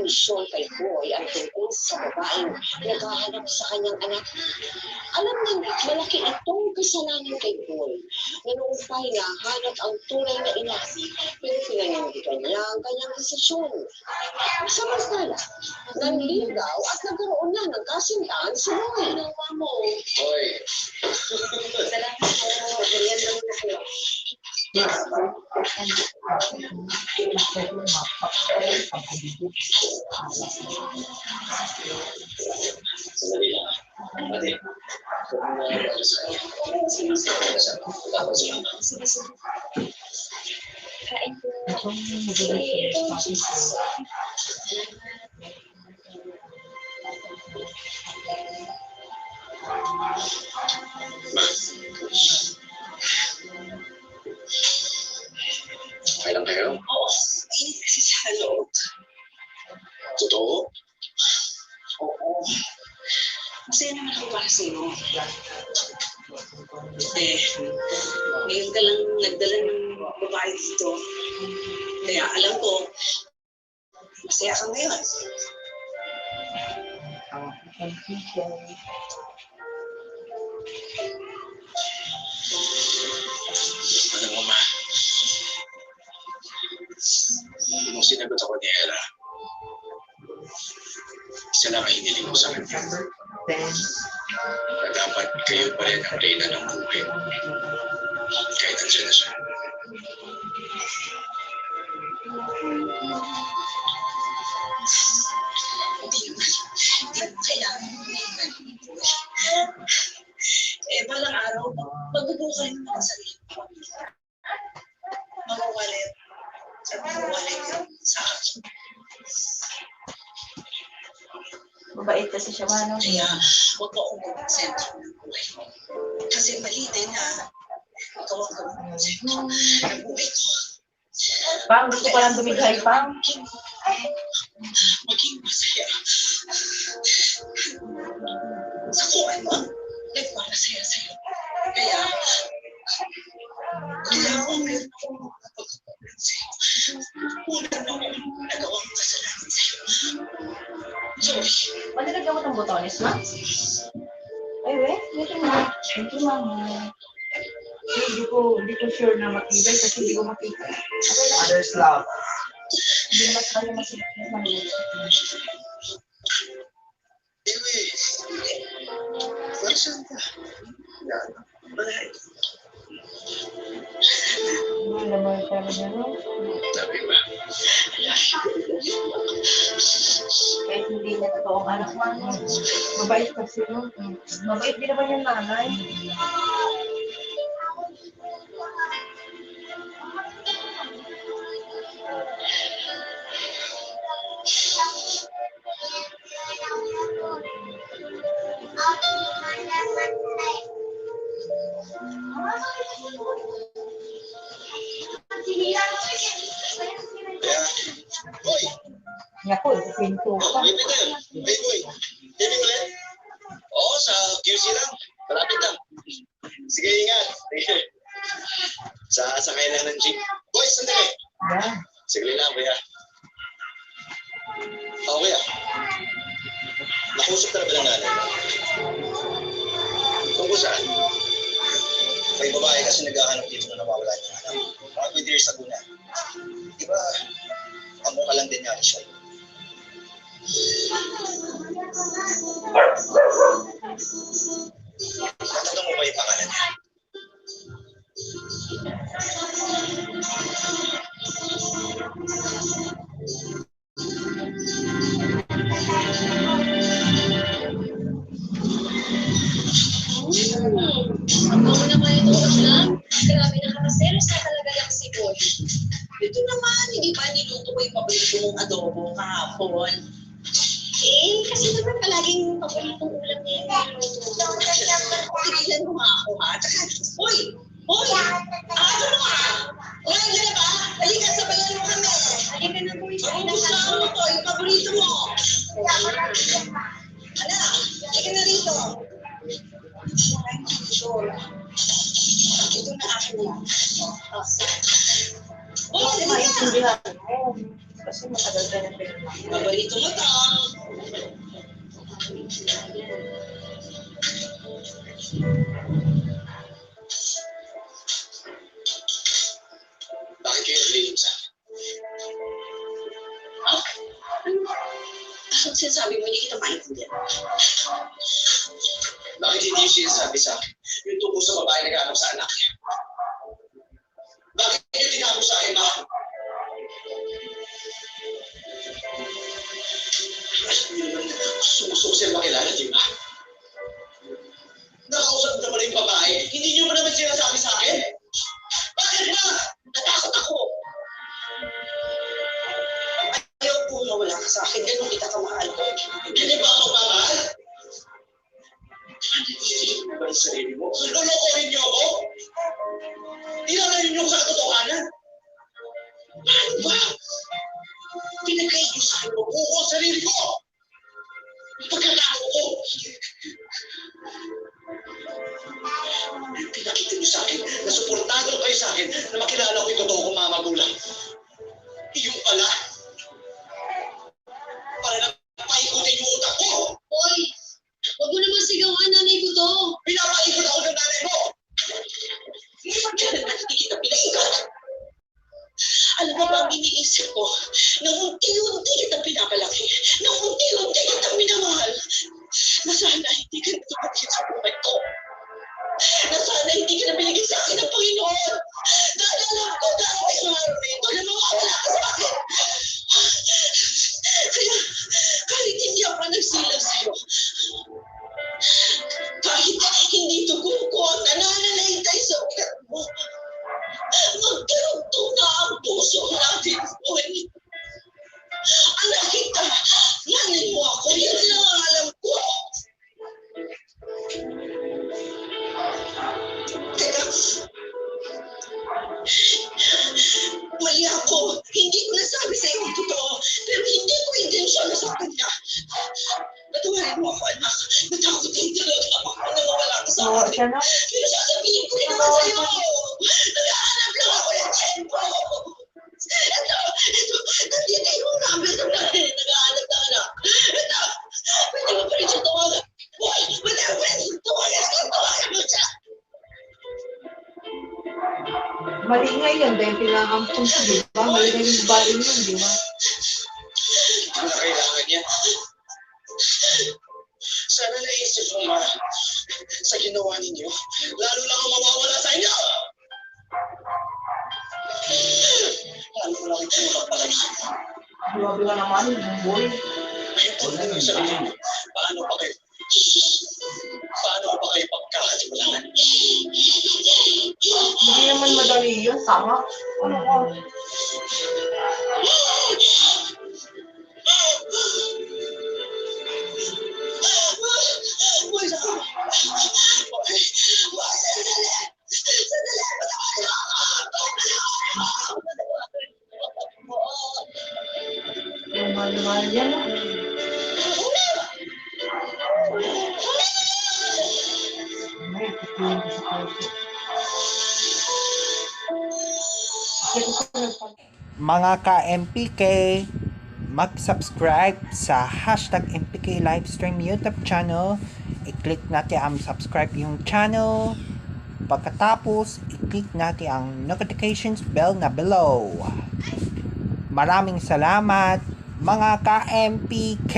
misyon kay Boy ang tungkol sa babaeng naghahanap sa kanyang anak. Alam niya malaki itong kasalanan kay Boy na noong pa hinahanap ang tunay na ina, pero pinanindigan niya ang kanyang desisyon. Samantala, nanligaw at nagkaroon na ng kasintahan si Boy. Ginawa mo. Boy. Salamat po. Ganyan lang na kayo. Sandali lang. Ate, Kain po. okay lang kayo? Oo. Mainit kasi sa loob. Totoo? Oo. Masaya naman ako para sa'yo. Ngayon ka lang nagdala ng babae dito. Kaya alam ko, masaya ka ngayon. Alam mo, ma. Nung sinagot ako ni Era, isa lang ang hiniling ko sa kanya. Na dapat kayo pa rin ang reyna ng buhay. Kahit nandiyan na siya. Hindi mo kailangan mo. Balang araw, magbubuo ka rin naman sa sarili mo. Mawawalit. Sa mawawalit yun sa akin. Mabait kasi siya, Manong. Kaya, huwag mo akong mag-sentro ng buhay mo. Kasi mali din na ikaw ang mag-sentro ng buhay ko. Pang, gusto ko lang dumighay, Pang. Maging masaya. Sa kung ano, nagpapasaya sa'yo. Kaya ako meron akong pagkakulang sa'yo. Una na akong nagawang kasalanan sa'yo. Sorry. Ano naggamot ng botones, Ma? Ay, we? Dito, Ma. Thank you, Mama. Hindi ko sure na matibay kasi hindi ko makita. Mother's love. Hindi naman kaya masigit na malulit. Anyway, para saan ka? Balay. Naman talaga, no? Sabi ba? Kahit hindi niya totoong anak, Mano. Mabait kasi, no? Mabait din naman yung nanay. Kaya, boy! Naku, pinto ka. Libre tayo. Hey, boy! Libre ulit? Oo, sa QC lang. Malapit lang. Sige, ingat. Sige. Sakay lang ng jeep. Boy, sandali! Yan. Sige lang, kuya. Oo, kuya. Nakusap ka na ba ng nanay mo? Tungkol saan? May babae kasi naghahanap dito na nawawala niya anak. Mga 20 years ago na. Di ba, amo ka lang din niya siya. Natanong mo ba yung pangalan niya? Ako naman ito, Oslam. Grabe, nakakaselos na talaga lang si Boy. Ito naman, hindi ba niluto ko yung paborito mong adobo kahapon? Kasi naman palaging paboritong ulam niya yung niluto. Tigilan mo nga ako, ha? Tsaka, Boy! Boy! Ano mo, ha? Kumain ka na ba? Halika, sabayan mo kami. Halika na, Boy. Ang gusto mo to, yung paborito mo. Anak, halika na rito. I'm sure. Ito na akin lang. Boy, halika! Kasi matagal ka na pinag. Paborito mo to. Bakit kayo nalilin sa akin? Ah? Ang sinasabi mo, hindi kita maintindihan. Bakit hindi yung sinasabi sa akin? Yung tungkol sa babae na naghanap sa anak niya. Bakit yung tinamo sa akin, ma? Gusto ko siya makilala, di ba? Nakausap na pala yung babae. Hindi niyo pa naman sinasabi sa akin? Bakit ba? Natakot ako. Ayaw po mawala ka sa akin, ganun kita kamahal ko. Hindi ba ako mamahal? Hindi mo ba yung sarili mo? Lolokohin niyo ako? Tinalayin niyo ako sa katotohanan? Paano ba? Pinagkaiusahan mo ko ang sarili ko! Ang pagkatao ko! Pinakita niyo sa akin na suportado kayo sa akin na makilala ko yung totoo kong mga magulang. Yung pala, para lang paikutin yung utak ko! Hoy! Huwag mo naman sigawan, nanay ko to. Pinapaikot ako ng nanay mo! Kaya naman hindi kita pinaikat. Alam mo ba ang iniisip ko? Nang unti-unti kitang pinapalaki. Nang unti-unti kitang minamahal. Na sana hindi ka natumatin sa buhay ko. Na sana hindi ka na binigyan sa akin ng Panginoon. Dahil alam ko darating ang araw na ito na mawawala ka sa akin. Kaya kahit hindi ako nagsilang sa'yo, kahit hindi tugo ko ang nananalaytay sa ugat mo, magkarugtong na ang puso natin, boy. Anak kita, manin mo ako, yun lang ang alam ko. Teka, mali ako. Hindi ko nasabi sa iyo ang totoo, pero hindi ko intensyon na sa kanya. Patawarin mo ako, anak. Natakot din talaga ako na mawala ka sa Nawa akin. siya na. Pero sasabihin ko rin naman sa'yo, naghahanap lang ako ng tempo. Ito, nandito yung number ng nanay na naghahanap na anak. Ito, pwede mo pa rin siya tawagan. Boy, pwede mo pa rin tawagan mo siya. Mali nga yan dahil pinakampun siya, di ba? Mali na yung babae yun, di ba? Ano na kailangan niya? Sana naisip mo, ma, sa ginawa ninyo, lalo lang ang mawawala sa inyo! Lalo lang ito magpapalagi sa inyo. Grabe ka naman, boy. Ngayon po na yung sarili mo, paano pa kayo pagkakatiwalaan? Hindi naman madali yun, tama. Ano ko? Wala. Sandali. Sandali. Yung mahal yan, ah. Ay, tutuloy ko sa kaso. Mga ka-MPK, mag-subscribe sa hashtag MPK Livestream YouTube channel. I-click natin ang subscribe yung channel. Pagkatapos, i-click natin ang notifications bell na below. Maraming salamat, mga ka-MPK!